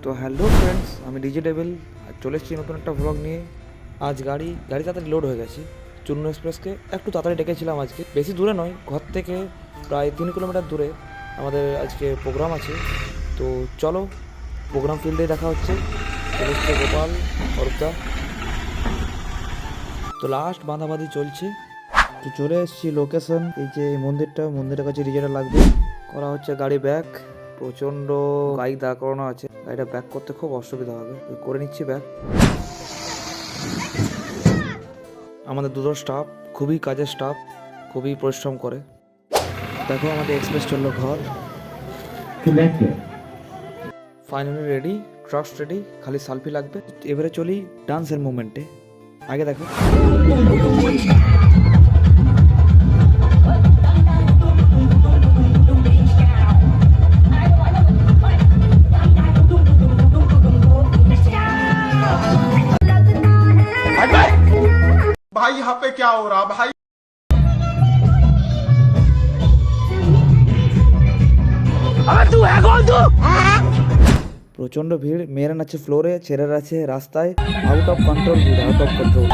তো hello friends, আমি DJ devil আর চলে এসেছি নতুন একটা ভ্লগ নিয়ে। আজ গাড়ি তাড়াতাড়ি লোড হয়ে গেছে। চুন্নু এক্সপ্রেসকে একটু তাড়াতাড়ি ডেকেছিলাম আজকে, বেশি দূরে নয়, ঘর থেকে প্রায় 3 কিলোমিটার দূরে আমাদের আজকে প্রোগ্রাম আছে। তো চলো প্রোগ্রাম ফিল্ডে দেখা হচ্ছে। চলে এসছে গোপাল, অরূপদা। তো লাস্ট বাঁধাবাঁধি চলছে। তো চলে এসেছি লোকেশন, এই যে মন্দিরের কাছে ডিজেটা লাগবে, করা হচ্ছে গাড়ি ব্যাক। প্রচন্ড বাইক দাঁড় করানো আছে, গাড়িটা ব্যাক করতে খুব অসুবিধা হবে, করে নিচ্ছি ব্যাক। আমাদের দুটো স্টাফ খুবই কাজের স্টাফ, খুবই পরিশ্রম করে। দেখো আমাদের এক্সপ্রেস চললো ঘর। ফাইনালি রেডি, ট্রাক্স রেডি, খালি সেলফি লাগবে। এবারে চলি ডান্সের মুভমেন্টে। আগে দেখো भाई यहाँ पे क्या हो रहा भाई। প্রচন্ড ভিড়, মেয়েরা নাচছে ফ্লোরে, ছেলেরা আছে রাস্তায়। আউট অফ কন্ট্রোল ভিড়, আউট অফ কন্ট্রোল।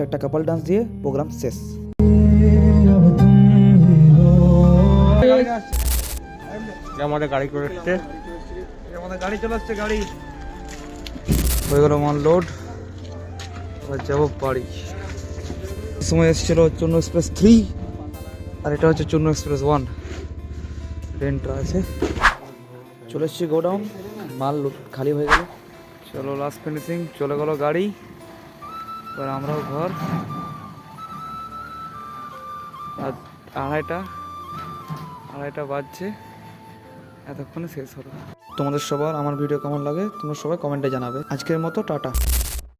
একটা কাপল ডান্স দিয়ে প্রোগ্রাম শেষ। আমাদের গাড়ি করে এসছে, আমাদের গাড়ি চলে আসছে, গাড়ি হয়ে গেল মাল লোড। এবার যাবো বাড়ি। সময় এসেছিল চুন্নু এক্সপ্রেস 3 আর এটা হচ্ছে চুন্নু এক্সপ্রেস 1। রেন্টটা আছে। চলে এসেছি গোডাউন, মাল খালি হয়ে গেল। চলো লাস্ট ফিনিশিং, চলে গেল গাড়ি। এবার আমরাও ঘর। আর আড়াইটা বাজছে, এতক্ষণে শেষ হলো। তোমাদের সবার আমার ভিডিও কেমন লাগে তোমরা সবাই কমেন্টে জানাবে। আজকের মতো টাটা।